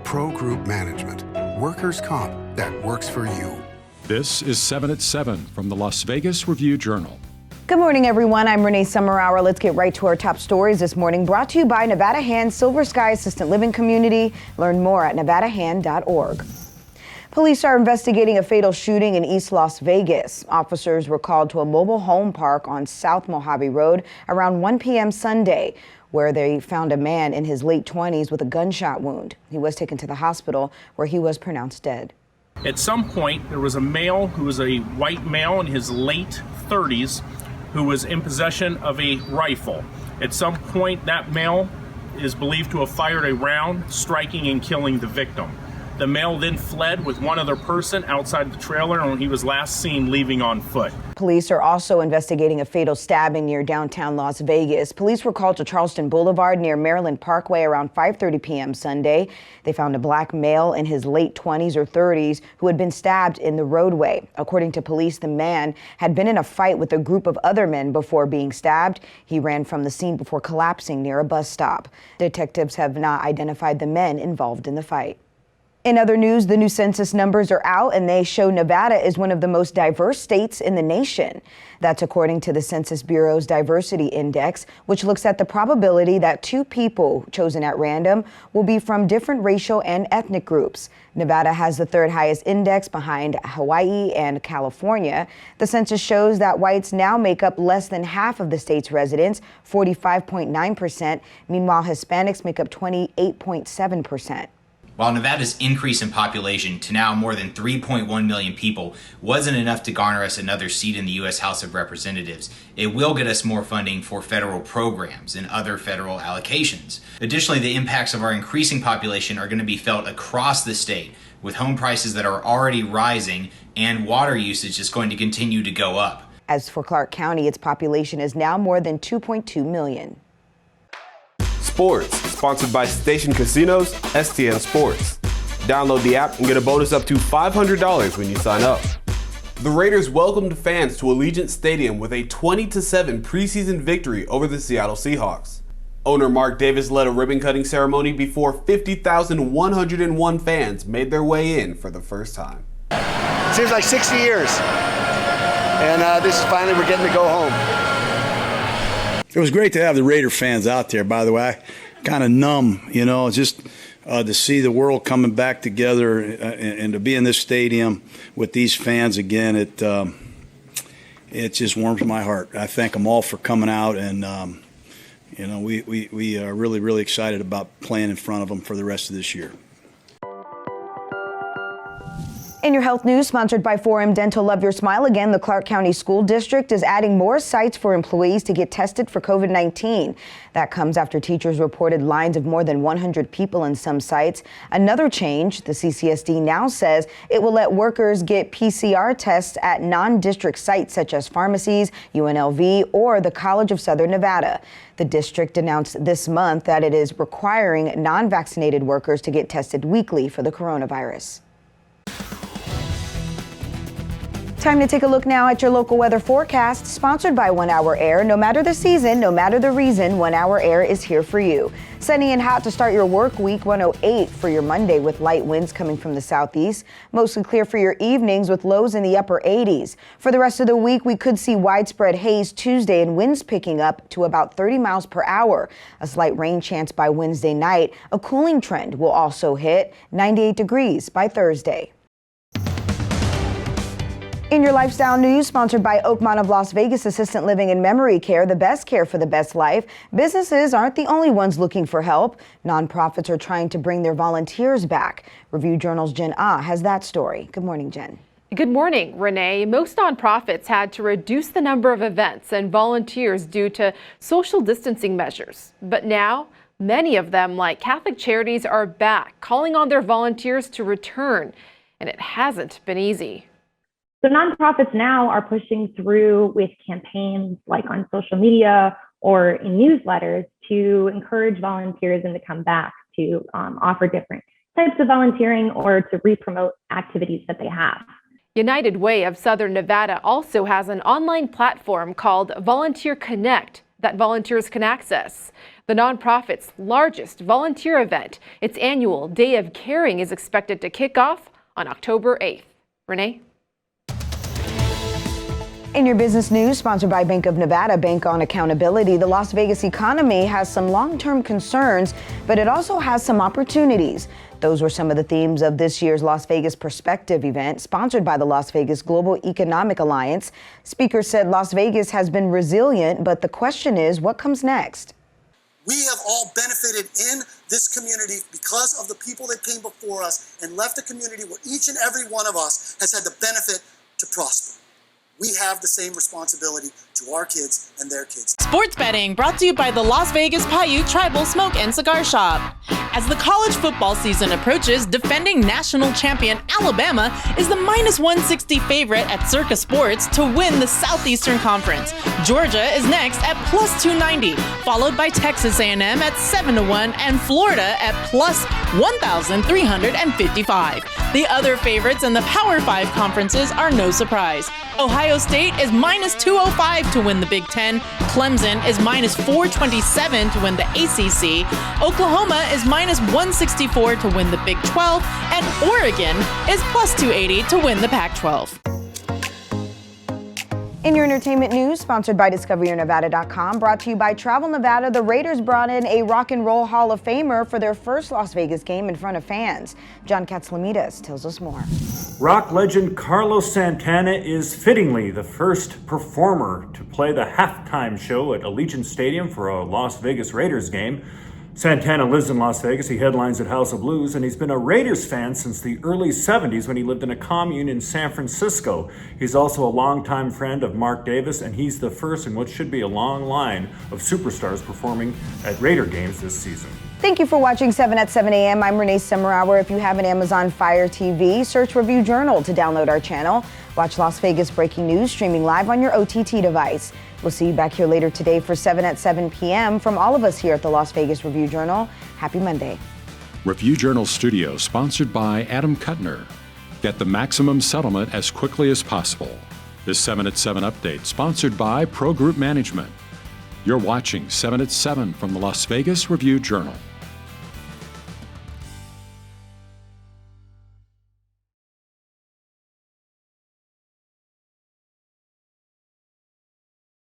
Pro Group Management. Workers' comp that works for you. This is 7 at 7 from the Las Vegas Review-Journal. Good morning, everyone. I'm Renee Summerhour. Let's get right to our top stories this morning, brought to you by Nevada Hand Silver Sky Assistant Living Community. Learn more at nevadahand.org. Police are investigating a fatal shooting in East Las Vegas. Officers were called to a mobile home park on South Mojave Road around 1 p.m. Sunday, where they found a man in his late 20s with a gunshot wound. He was taken to the hospital where he was pronounced dead. At some point, there was a male who was a white male in his late 30s who was in possession of a rifle. At some point, that male is believed to have fired a round, striking and killing the victim. The male then fled with one other person outside the trailer, and he was last seen leaving on foot. Police are also investigating a fatal stabbing near downtown Las Vegas. Police were called to Charleston Boulevard near Maryland Parkway around 5:30 p.m. Sunday. They found a black male in his late 20s or 30s who had been stabbed in the roadway. According to police, the man had been in a fight with a group of other men before being stabbed. He ran from the scene before collapsing near a bus stop. Detectives have not identified the men involved in the fight. In other news, the new census numbers are out and they show Nevada is one of the most diverse states in the nation. That's according to the Census Bureau's Diversity Index, which looks at the probability that two people chosen at random will be from different racial and ethnic groups. Nevada has the third highest index behind Hawaii and California. The census shows that whites now make up less than half of the state's residents, 45.9%. Meanwhile, Hispanics make up 28.7%. While Nevada's increase in population to now more than 3.1 million people wasn't enough to garner us another seat in the U.S. House of Representatives, it will get us more funding for federal programs and other federal allocations. Additionally, the impacts of our increasing population are going to be felt across the state, with home prices that are already rising and water usage is going to continue to go up. As for Clark County, its population is now more than 2.2 million. Sports, sponsored by Station Casinos, STN Sports. Download the app and get a bonus up to $500 when you sign up. The Raiders welcomed fans to Allegiant Stadium with a 20-7 preseason victory over the Seattle Seahawks. Owner Mark Davis led a ribbon-cutting ceremony before 50,101 fans made their way in for the first time. Seems like 60 years, and this is finally we're getting to go home. It was great to have the Raider fans out there, by the way. Kind of numb, just to see the world coming back together and to be in this stadium with these fans again. It just warms my heart. I thank them all for coming out, and we are really, really excited about playing in front of them for the rest of this year. In your health news, sponsored by 4M Dental Love Your Smile, again, the Clark County School District is adding more sites for employees to get tested for COVID-19. That comes after teachers reported lines of more than 100 people in some sites. Another change, the CCSD now says it will let workers get PCR tests at non-district sites such as pharmacies, UNLV, or the College of Southern Nevada. The district announced this month that it is requiring non-vaccinated workers to get tested weekly for the coronavirus. Time to take a look now at your local weather forecast, sponsored by 1 Hour Air. No matter the season, no matter the reason, 1 Hour Air is here for you. Sunny and hot to start your work week, 108 for your Monday with light winds coming from the southeast. Mostly clear for your evenings with lows in the upper 80s. For the rest of the week, we could see widespread haze Tuesday and winds picking up to about 30 miles per hour. A slight rain chance by Wednesday night. A cooling trend will also hit 98 degrees by Thursday. In your lifestyle news, sponsored by Oakmont of Las Vegas Assistant Living and Memory Care, the best care for the best life. Businesses aren't the only ones looking for help. Nonprofits are trying to bring their volunteers back. Review Journal's Jen Ah has that story. Good morning, Jen. Good morning, Renee. Most nonprofits had to reduce the number of events and volunteers due to social distancing measures. But now, many of them, like Catholic Charities, are back, calling on their volunteers to return. And it hasn't been easy. So nonprofits now are pushing through with campaigns like on social media or in newsletters to encourage volunteers and to come back to offer different types of volunteering or to re-promote activities that they have. United Way of Southern Nevada also has an online platform called Volunteer Connect that volunteers can access. The nonprofit's largest volunteer event, its annual Day of Caring, is expected to kick off on October 8th. Renee? In your business news, sponsored by Bank of Nevada, Bank on Accountability, the Las Vegas economy has some long-term concerns, but it also has some opportunities. Those were some of the themes of this year's Las Vegas Perspective event, sponsored by the Las Vegas Global Economic Alliance. Speakers said Las Vegas has been resilient, but the question is, what comes next? We have all benefited in this community because of the people that came before us and left a community where each and every one of us has had the benefit to prosper. We have the same responsibility to our kids and their kids. Sports betting brought to you by the Las Vegas Paiute Tribal Smoke and Cigar Shop. As the college football season approaches, defending national champion Alabama is the -160 favorite at Circa Sports to win the Southeastern Conference. Georgia is next at +290, followed by Texas A&M at 7-1 and Florida at +1,355. The other favorites in the Power 5 conferences are no surprise. Ohio State is -205 to win the Big Ten. Clemson is -427 to win the ACC. Oklahoma is -164 to win the Big 12. And Oregon is +280 to win the Pac-12. In your entertainment news, sponsored by DiscoverYourNevada.com, brought to you by Travel Nevada, the Raiders brought in a Rock and Roll Hall of Famer for their first Las Vegas game in front of fans. John Katzlamidas tells us more. Rock legend Carlos Santana is fittingly the first performer to play the halftime show at Allegiant Stadium for a Las Vegas Raiders game. Santana lives in Las Vegas. He headlines at House of Blues, and he's been a Raiders fan since the early 70s when he lived in a commune in San Francisco. He's also a longtime friend of Mark Davis, and he's the first in what should be a long line of superstars performing at Raider games this season. Thank you for watching 7 at 7 a.m. I'm Renee Semmerauer. If you have an Amazon Fire TV, search Review Journal to download our channel. Watch Las Vegas Breaking News streaming live on your OTT device. We'll see you back here later today for 7 at 7 p.m. From all of us here at the Las Vegas Review Journal, happy Monday. Review Journal Studio, sponsored by Adam Kuttner. Get the maximum settlement as quickly as possible. This 7 at 7 update, sponsored by Pro Group Management. You're watching 7 at 7 from the Las Vegas Review Journal.